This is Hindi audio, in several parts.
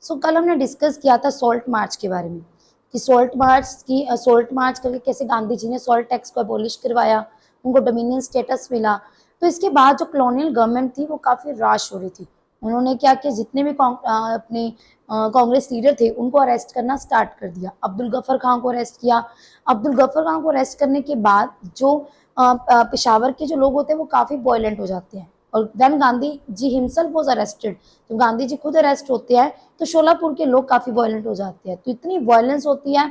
कल हमने डिस्कस किया था सॉल्ट मार्च के बारे में कि सॉल्ट मार्च करके कैसे गांधी जी ने सॉल्ट टैक्स को एबॉलिश करवाया, उनको डोमिनियन स्टेटस मिला। तो इसके बाद जो कॉलोनियल गवर्नमेंट थी वो काफ़ी राश हो रही थी। उन्होंने क्या किया, जितने भी अपने कांग्रेस लीडर थे उनको अरेस्ट करना स्टार्ट कर दिया। अब्दुल गफर खान को अरेस्ट किया। अब्दुल गफर खान को अरेस्ट करने के बाद जो पेशावर के जो लोग होते हैं वो काफ़ी वायलेंट हो जाते हैं। और when Gandhi ji himself was arrested, तो गांधी जी खुद अरेस्ट होते हैं तो शोलापुर के लोग काफ़ी वायलेंट हो जाते हैं। तो इतनी वायलेंस होती है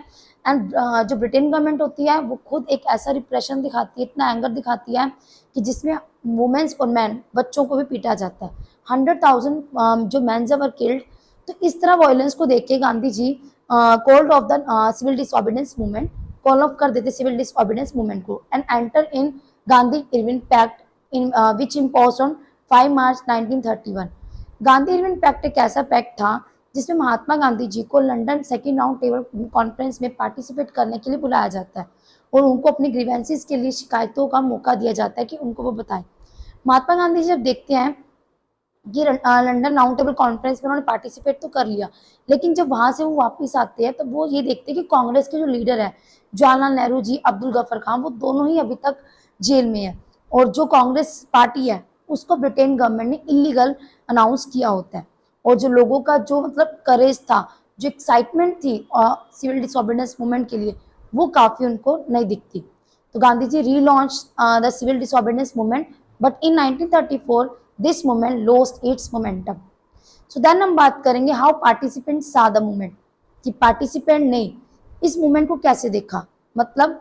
एंड जो ब्रिटेन गवर्नमेंट होती है वो खुद एक ऐसा रिप्रेशन दिखाती है, इतना एंगर दिखाती है कि जिसमें वुमेन्स और मैन, बच्चों को भी पीटा जाता है। 100,000 जो मैंस वर किल्ड। तो इस तरह वायलेंस को देख के Gandhi ji called off the civil disobedience movement, call off कर देते सिविल डिसऑबिडेंस मूवमेंट को, and enter in Gandhi Irwin pact in which imposed on 5 March 1931। Gandhi Irwin pact एक ऐसा पैक्ट था जिसमें महात्मा गांधी जी को London second round table conference में पार्टिसिपेट करने के लिए बुलाया जाता है और उनको अपनी ग्रीवेंसेस के लिए शिकायतों का मौका दिया जाता है कि उनको वो बताएं। महात्मा गांधी जी जब देखते हैं कि लंदन राउंड टेबल कॉन्फ्रेंस में उन्होंने पार्टिसिपेट तो कर लिया, लेकिन जब वहां से वो वापस आते हैं तो वो ये देखते हैं कि कांग्रेस के जो लीडर है जवाहरलाल नेहरू जी, अब्दुल गफर खान, वो दोनों ही अभी तक जेल में है। और जो कांग्रेस पार्टी है उसको ब्रिटेन गवर्नमेंट ने इलीगल अनाउंस किया होता है। और जो लोगों का जो मतलब करेज था, जो एक्साइटमेंट थी सिविल डिसऑबिडेंस मूवमेंट के लिए, वो काफ़ी उनको नहीं दिखती। तो Gandhi ji relaunch the civil disobedience movement, but in 1934 this movement lost its momentum. So then हम बात करेंगे how participant saw the movement, कि पार्टिसिपेंट ने इस मूवमेंट को कैसे देखा। मतलब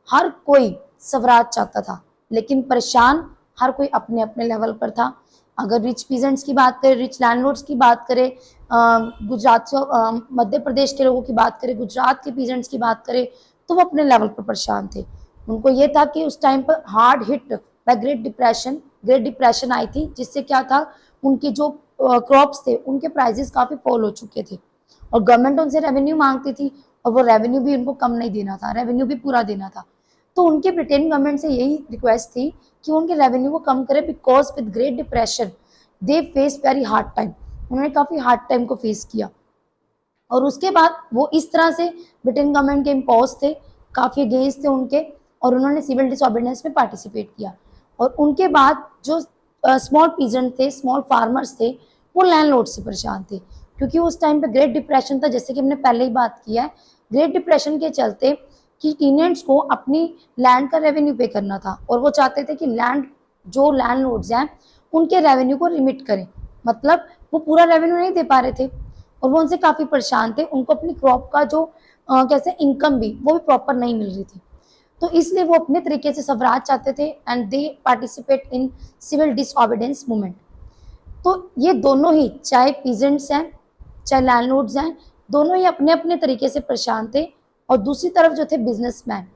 हर कोई स्वराज चाहता था, लेकिन परेशान हर कोई अपने अपने लेवल पर था। अगर रिच पीजेंट्स की बात करें, रिच लैंडलॉर्ड्स की बात करें, गुजरात मध्य प्रदेश के लोगों की बात करें, गुजरात के पीजेंट्स की बात करें, तो वो अपने लेवल पर परेशान थे। उनको ये था कि उस टाइम पर hard hit by great depression I थी, जिससे क्या था, उनकी जो क्रॉप्स थे उनके प्राइसेस काफ़ी फॉल हो चुके थे और गवर्नमेंट उनसे रेवेन्यू मांगती थी और वो रेवेन्यू भी उनको कम नहीं देना था, रेवेन्यू भी पूरा देना था। तो उनके ब्रिटेन गवर्नमेंट से यही रिक्वेस्ट थी कि उनके रेवेन्यू को कम करे, because with great depression they face very hard time. उन्होंने काफ़ी हार्ड टाइम को फेस किया और उसके बाद वो इस तरह से ब्रिटेन गवर्नमेंट के इम्पोज थे, काफ़ी अगेंस्ट थे उनके, और उन्होंने सिविल डिसऑबिडेंस में पार्टिसिपेट किया। और उनके बाद जो स्मॉल पीजेंट थे, स्मॉल फार्मर्स थे, वो लैंडलॉर्ड से परेशान थे, क्योंकि उस टाइम पे ग्रेट डिप्रेशन था, जैसे कि हमने पहले ही बात किया है। ग्रेट डिप्रेशन के चलते कि टीनेंट्स को अपनी लैंड का रेवेन्यू पे करना था और वो चाहते थे कि जो लैंडलॉर्ड्स हैं उनके रेवेन्यू को लिमिट करें। मतलब वो पूरा रेवेन्यू नहीं दे पा रहे थे और वो उनसे काफ़ी परेशान थे। उनको अपनी क्रॉप का जो कैसे इनकम भी वो भी प्रॉपर नहीं मिल रही थी, तो इसलिए वो अपने तरीके से स्वराज चाहते थे and they participate in civil disobedience movement. तो ये दोनों ही, चाहे पीजेंट्स हैं चाहे लैंडलॉर्ड्स हैं, दोनों ही अपने अपने तरीके से परेशान थे। और दूसरी तरफ जो थे बिजनेसमैन,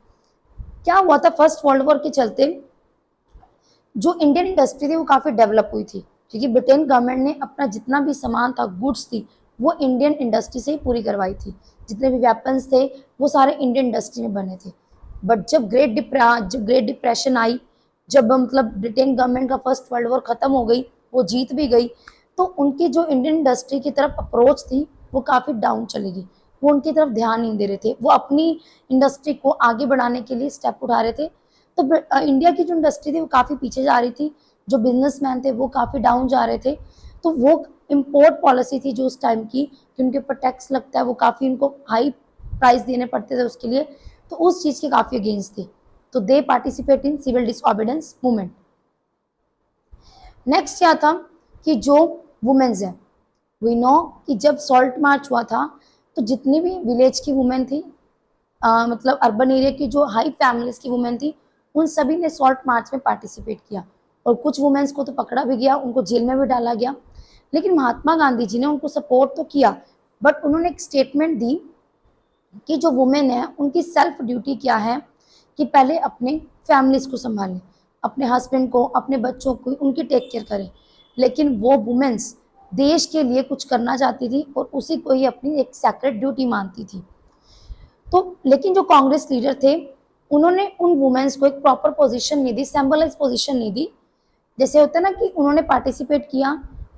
क्या हुआ था, फर्स्ट वर्ल्ड वॉर के चलते जो इंडियन इंडस्ट्री थी वो काफ़ी डेवलप हुई थी, क्योंकि ब्रिटेन गवर्नमेंट ने अपना जितना भी सामान था, गुड्स थी, वो इंडियन इंडस्ट्री से ही पूरी करवाई थी। जितने भी वेपन्स थे वो सारे इंडियन इंडस्ट्री में बने थे। बट जब ग्रेट डिप्रेशन आई, जब मतलब ब्रिटेन गवर्नमेंट का फर्स्ट वर्ल्ड वॉर ख़त्म हो गई, वो जीत भी गई, तो उनकी जो इंडियन इंडस्ट्री की तरफ अप्रोच थी वो काफ़ी डाउन चली गई। वो उनकी तरफ ध्यान नहीं दे रहे थे, वो अपनी इंडस्ट्री को आगे बढ़ाने के लिए स्टेप उठा रहे थे। तो इंडिया की जो इंडस्ट्री थी वो काफ़ी पीछे जा रही थी, जो बिजनेसमैन थे वो काफ़ी डाउन जा रहे थे। तो वो इम्पोर्ट पॉलिसी थी जो उस टाइम की, कि उनके ऊपर टैक्स लगता है, वो काफ़ी उनको हाई प्राइस देने पड़ते थे उसके लिए, तो उस चीज़ के काफ़ी अगेंस्ट थे। तो they participate in civil disobedience movement. Next क्या था कि जो वुमेन्स हैं, वी नो कि जब सॉल्ट मार्च हुआ था तो जितनी भी विलेज की वुमेन थी, मतलब अर्बन एरिया की जो हाई फैमिलीज की वुमेन थी, उन सभी ने सॉल्ट मार्च में पार्टिसिपेट किया। और कुछ वुमेन्स को तो पकड़ा भी गया, उनको जेल में भी डाला गया। लेकिन महात्मा गांधी जी ने उनको सपोर्ट तो किया, बट उन्होंने एक स्टेटमेंट दी कि जो वुमेन है उनकी सेल्फ ड्यूटी क्या है, कि पहले अपने फैमिलीज को संभालें, अपने हस्बैंड को, अपने बच्चों को, उनकी टेक केयर करें। लेकिन वो वुमेन्स देश के लिए कुछ करना चाहती थी और उसी को ही अपनी एक सेक्रेट ड्यूटी मानती थी। तो लेकिन जो कांग्रेस लीडर थे उन्होंने उन वुमेन्स को एक प्रॉपर पोजीशन नहीं दी, सिंबलाइज पोजीशन नहीं दी। जैसे होता है ना कि उन्होंने पार्टिसिपेट किया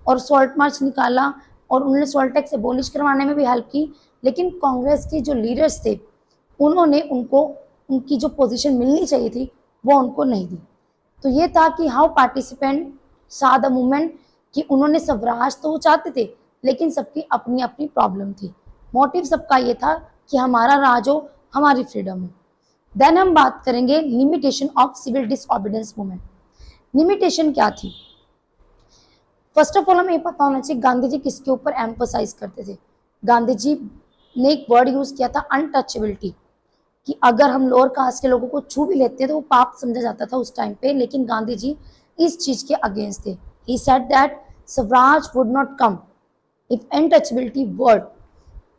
और सॉल्ट मार्च निकाला, और उन्होंने सॉल्ट टैक्स एबॉलिश करवाने में भी हेल्प की, लेकिन कांग्रेस के जो लीडर्स थे उन्होंने उनको उनकी जो पोजीशन मिलनी चाहिए थी वो उनको नहीं दी। तो ये था कि how participant saw the movement, कि उन्होंने स्वराज तो वो चाहते थे लेकिन सबकी अपनी अपनी प्रॉब्लम थी। मोटिव सबका ये था कि हमारा राज हो, हमारी फ्रीडम हो। देन हम बात करेंगे limitation of civil disobedience movement. Limitation क्या थी? फर्स्ट ऑफ ऑल हमें ये पता होना चाहिए गांधी जी किसके ऊपर एम्फोसाइज करते थे। गांधी जी ने एक वर्ड यूज किया था अनटचेबिलिटी, कि अगर हम लोअर कास्ट के लोगों को छू भी लेते हैं तो वो पाप समझा जाता था उस टाइम पे, लेकिन गांधी जी इस चीज के अगेंस्ट थे। He said that Swaraj would not come if untouchability word,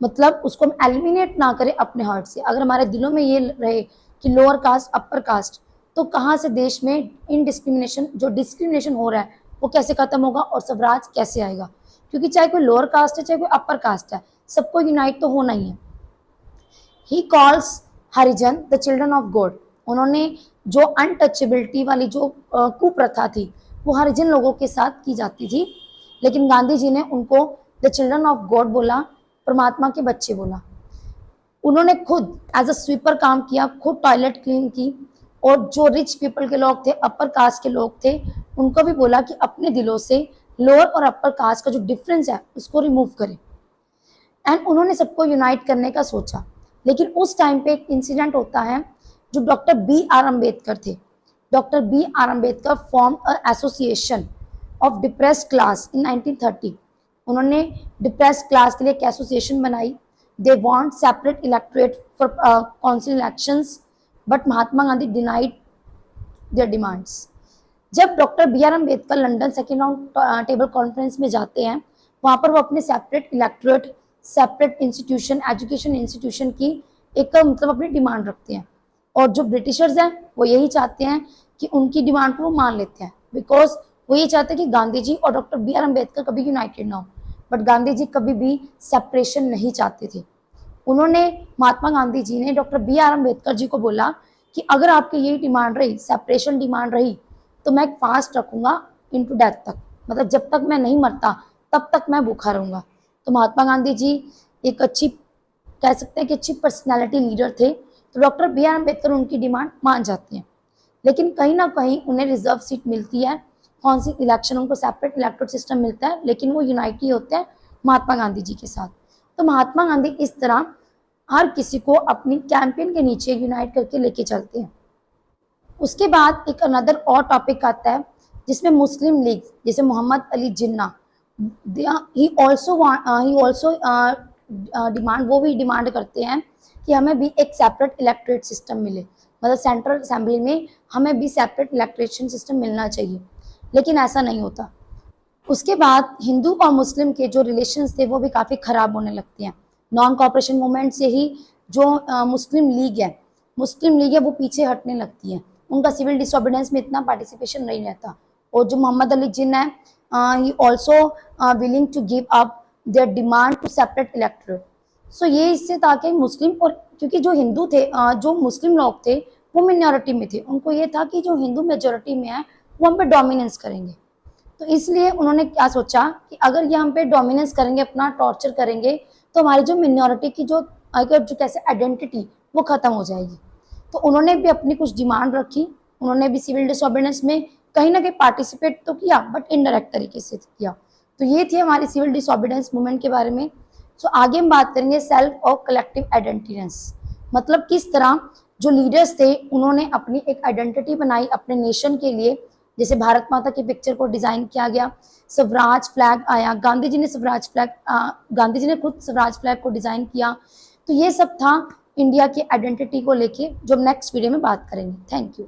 मतलब उसको हम एलिमिनेट ना करें अपने हार्ट से। अगर हमारे दिलों में ये रहे कि लोअर कास्ट अपर कास्ट, तो कहाँ से देश में इन डिस्क्रिमिनेशन, जो डिस्क्रिमिनेशन हो रहा है वो कैसे खत्म होगा और स्वराज कैसे आएगा? क्योंकि चाहे कोई लोअर कास्ट है चाहे कोई अपर कास्ट है, सबको यूनाइट तो होना ही है। He calls Harijan the children of God. उन्होंने जो अनटचेबिलिटी वाली जो कुप्रथा थी वो हरिजन लोगों के साथ की जाती थी, लेकिन गांधी जी ने उनको द चिल्ड्रन ऑफ गॉड बोला, परमात्मा के बच्चे बोला। उन्होंने खुद एज अ स्वीपर काम किया, खुद टॉयलेट क्लीन की, और जो रिच पीपल के लोग थे, अपर कास्ट के लोग थे, उनको भी बोला कि अपने दिलों से लोअर और अपर कास्ट का जो डिफरेंस है उसको रिमूव करें। एंड उन्होंने सबको यूनाइट करने का सोचा। लेकिन उस टाइम पे एक इंसिडेंट होता है जो डॉक्टर बी आर अम्बेडकर थे। Doctor B R Ambedkar form a association of depressed class in 1930। उन्होंने डिप्रेस्ड क्लास के लिए एक एसोसिएशन बनाई। They want separate electorate for council elections, but Mahatma Gandhi denied their demands. जब doctor B R Ambedkar London second round table conference में जाते हैं, वहाँ पर वो अपने separate electorate, separate institution, education institution की एक मतलब अपनी डिमांड रखते हैं। और जो ब्रिटिशर्स हैं वो यही चाहते हैं कि उनकी डिमांड को वो मान लेते हैं, बिकॉज वो ये चाहते हैं कि गांधी जी और डॉक्टर बी आर अम्बेडकर कभी यूनाइटेड ना हो। बट गांधी जी कभी भी सेपरेशन नहीं चाहते थे। उन्होंने, महात्मा गांधी जी ने doctor B R Ambedkar ji को बोला कि अगर आपकी यही डिमांड रही, सेपरेशन डिमांड रही, तो मैं फास्ट रखूंगा इनटू डेथ तक, मतलब जब तक मैं नहीं मरता तब तक मैं भूखा रहूंगा। तो महात्मा गांधी जी एक अच्छी, कह सकते हैं कि अच्छी पर्सनैलिटी लीडर थे, तो डॉक्टर बी आर अम्बेडकर उनकी डिमांड मान जाते हैं। लेकिन कहीं ना कहीं उन्हें रिजर्व सीट मिलती है, कौन सी इलेक्शन, उनको सेपरेट इलेक्टोरल सिस्टम मिलता है, लेकिन वो यूनाइट ही होते हैं महात्मा गांधी जी के साथ। तो महात्मा गांधी इस तरह हर किसी को अपनी कैंपेन के नीचे यूनाइट करके लेके चलते हैं। उसके बाद एक अनदर और टॉपिक आता है जिसमें मुस्लिम लीग, जैसे मोहम्मद अली जिन्ना, ही ऑल्सो डिमांड, वो भी डिमांड करते हैं कि हमें भी एक सेपरेट इलेक्टोरेट सिस्टम मिले, मतलब सेंट्रल असेंबली में हमें भी सेपरेट इलेक्ट्रेशन सिस्टम मिलना चाहिए, लेकिन ऐसा नहीं होता। उसके बाद हिंदू और मुस्लिम के जो रिलेशंस थे वो भी काफ़ी ख़राब होने लगते हैं। नॉन कॉपरेशन मूवमेंट से ही जो मुस्लिम लीग है वो पीछे हटने लगती है, उनका सिविल डिसोबीडियंस में इतना पार्टिसिपेशन नहीं रहता। और जो मोहम्मद अली जिन्ना है, he also willing to give up their demand to separate electorate. So ये इससे था कि मुस्लिम, और क्योंकि जो हिंदू थे, जो मुस्लिम लोग थे वो मिनॉरिटी में थे, उनको ये था कि जो हिंदू मेजोरिटी में है वो हम पे डोमिनेंस करेंगे। तो इसलिए उन्होंने क्या सोचा कि अगर ये हम पे डोमिनेंस करेंगे, अपना टॉर्चर करेंगे, तो हमारी जो मिनॉरिटी की जो कैसे आइडेंटिटी वो खत्म हो जाएगी। तो उन्होंने भी अपनी कुछ डिमांड रखी, उन्होंने भी सिविल डिसोबीडियंस में कहीं ना कहीं पार्टिसिपेट तो किया, बट इनडायरेक्ट तरीके से किया। तो ये थी हमारी सिविल डिसोबीडियंस मूवमेंट के बारे में। सो आगे हम बात करेंगे सेल्फ और कलेक्टिव आइडेंटिटीनेस, मतलब किस तरह जो लीडर्स थे उन्होंने अपनी एक आइडेंटिटी बनाई अपने नेशन के लिए। जैसे भारत माता की पिक्चर को डिजाइन किया गया, स्वराज फ्लैग आया, गांधी जी ने खुद स्वराज फ्लैग को डिजाइन किया। तो ये सब था इंडिया की आइडेंटिटी को लेके, जो नेक्स्ट वीडियो में बात करेंगे। Thank you.